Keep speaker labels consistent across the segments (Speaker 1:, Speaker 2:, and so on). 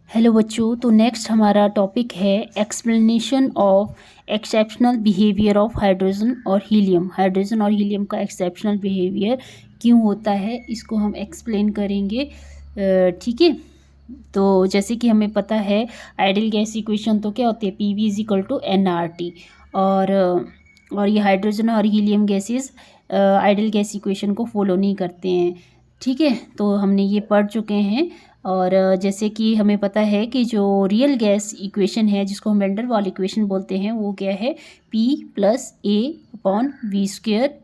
Speaker 1: Hello बच्चों, तो next हमारा टॉपिक है explanation of exceptional behaviour of hydrogen और हीलियम। हाइड्रोजन और हीलियम का एक्सेप्शनल बिहेवियर क्यों होता है, इसको हम एक्सप्लेन करेंगे। ठीक है, तो जैसे कि हमें पता है आइडियल गैस इक्वेशन तो क्या होती है, P V is equal to n R T. और ये हाइड्रोजन और helium gases ideal gas equation को फॉलो नहीं करते हैं। ठीक है, तो हमने ये पढ़ चुके हैं। और जैसे कि हमें पता है कि जो रियल गैस इक्वेशन है, जिसको हम वैन डर वाल इक्वेशन बोलते हैं, वो क्या है, P plus a upon V square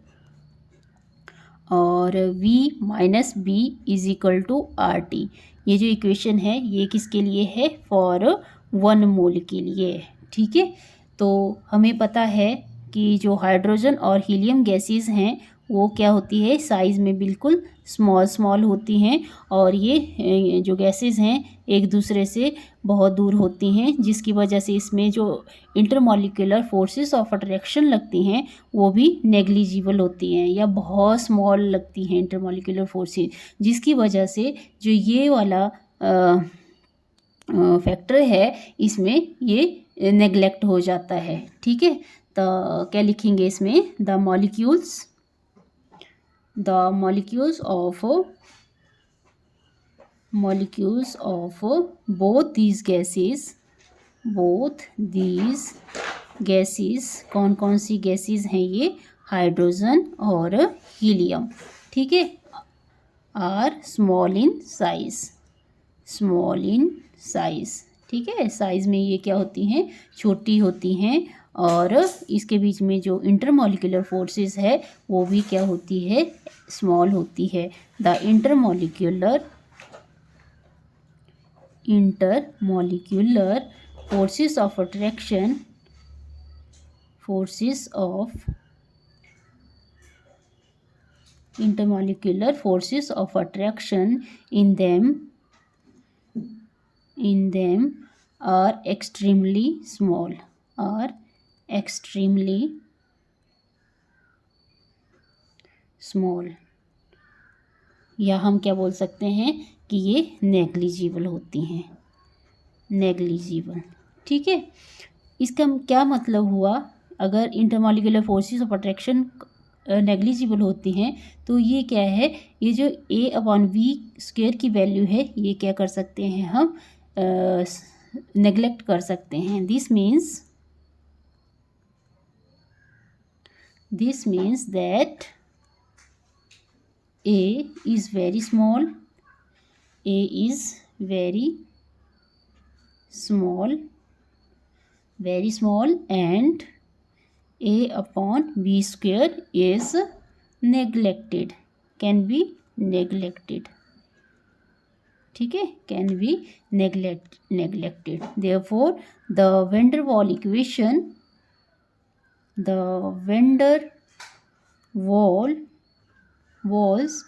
Speaker 1: और V minus b is equal to R T. ये जो इक्वेशन है ये किसके लिए है, फॉर 1 मोल के लिए। ठीक है, तो हमें पता है कि जो हाइड्रोजन और हीलियम गैसेस हैं वो क्या होती है, साइज़ में बिल्कुल स्मॉल स्मॉल होती हैं। और ये जो गैसेस हैं एक दूसरे से बहुत दूर होती हैं, जिसकी वजह से इसमें जो इंटरमॉलिक्यूलर फोर्सेस ऑफ अट्रैक्शन लगती हैं वो भी नेग्लिजिबल होती हैं या बहुत स्मॉल लगती हैं इंटरमॉलिक्यूलर फोर्सेस, जिसकी वजह से जो ये वाला फैक्टर है इसमें ये नेग्लेक्ट हो जाता है। ठीक है, तो क्या लिखेंगे इसमें, the molecules of both these gases, कौन कौन सी गैसेस हैं ये, हाइड्रोजन और हीलियम। ठीक है, आर स्मॉल इन साइज। ठीक है, साइज़ में ये क्या होती हैं, छोटी होती हैं। और इसके बीच में जो इंटरमॉलिक्यूलर फोर्सेस है वो भी क्या होती है, स्मॉल होती है। The intermolecular forces of attraction in them are extremely small, या हम क्या बोल सकते हैं कि ये नेग्लिजिबल होती हैं, नेग्लिजिबल। ठीक है, इसका क्या मतलब हुआ, अगर intermolecular forces of attraction negligible होती हैं तो ये क्या है, ये जो ए अपॉन वी स्क्वेयर की वैल्यू है ये क्या कर सकते हैं हम, नेग्लेक्ट कर सकते हैं। This means that A is very small, and A upon B square is can be neglected. ठीक है, can be neglected. Therefore, the van der Waals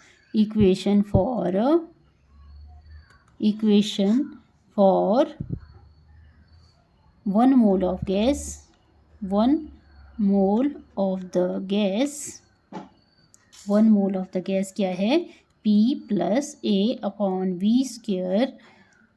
Speaker 1: equation for 1 mole of the gas क्या है, P plus a upon V square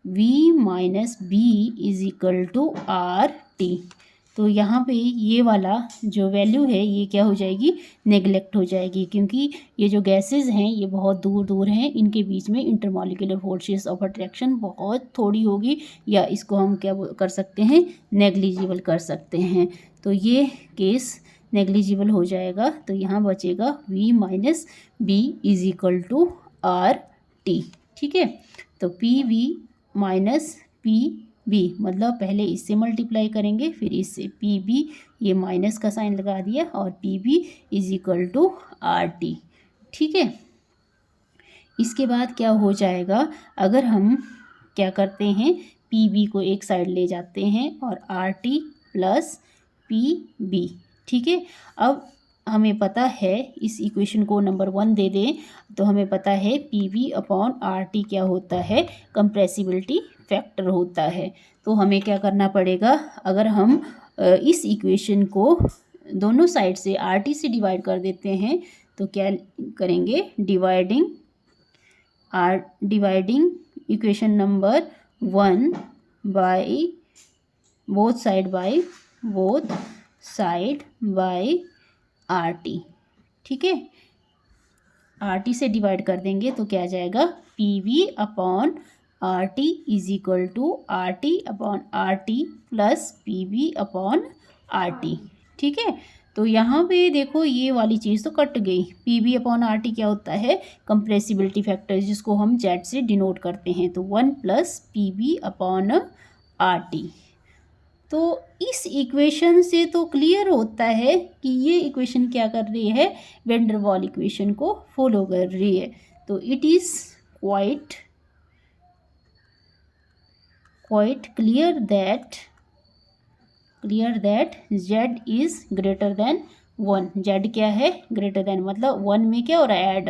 Speaker 1: V minus b is equal to R T. तो यहाँ पे ये वाला जो वैल्यू है ये क्या हो जाएगी, नेग्लेक्ट हो जाएगी, क्योंकि ये जो गैसेस हैं ये बहुत दूर हैं, इनके बीच में इंटरमॉलिक्यूलर फोर्सेस ऑफ अट्रैक्शन बहुत थोड़ी होगी, या इसको हम क्या कर सकते हैं, नेग्लिजिबल कर सकते हैं। तो ये केस नेग्लिजिबल हो जाएगा, तो यहाँ बचेगा V minus b is equal to R T. ठीक है, तो P V minus P b, मतलब पहले इससे मल्टीप्लाई करेंगे फिर इससे, पी बी, ये माइनस का साइन लगा दिया, और P b is equal to R T. ठीक है, इसके बाद क्या हो जाएगा, अगर हम क्या करते हैं, पी बी को एक साइड ले जाते हैं और R T plus P b. ठीक है, अब हमें पता है, इस इक्वेशन को नंबर 1 दे दें तो हमें पता है P V upon R T क्या होता है, कंप्रेसिबिलिटी फैक्टर होता है। तो हमें क्या करना पड़ेगा, अगर हम इस इक्वेशन को दोनों साइड से आर टी से डिवाइड कर देते हैं तो क्या करेंगे, dividing equation number 1 by both side by are T. ठीक है, आर टी से डिवाइड कर देंगे तो क्या आ जाएगा, P V upon R T is equal to R T upon R T plus P V upon R T. ठीक है, तो यहाँ पे देखो ये वाली चीज़ तो कट गई। P V upon R T क्या होता है, कंप्रेसिबिलिटी फैक्टर, जिसको हम जेड से डिनोट करते हैं। तो 1 plus P V upon R T. तो इस इक्वेशन से तो क्लियर होता है कि ये इक्वेशन क्या कर रही है, वैन डर वाल इक्वेशन को फॉलो कर रही है। तो it is quite clear that z is greater than 1। z क्या है, ग्रेटर देन, मतलब 1 में क्या हो रहा है, ऐड,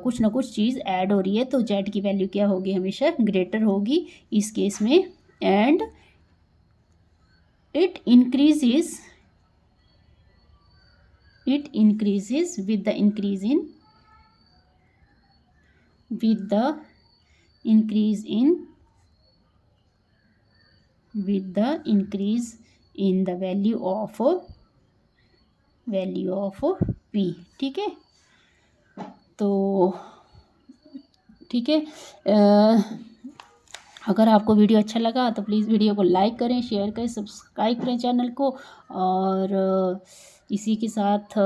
Speaker 1: कुछ ना कुछ चीज़ ऐड हो रही है, तो z की वैल्यू क्या होगी, हमेशा ग्रेटर होगी इस केस में। And it increases with the increase in the value of p। ठीक है, तो ठीक है, अगर आपको वीडियो अच्छा लगा तो प्लीज़ वीडियो को लाइक करें, शेयर करें, सब्सक्राइब करें चैनल को। और इसी के साथ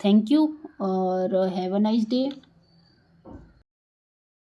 Speaker 1: थैंक यू और हैव अ नाइस डे।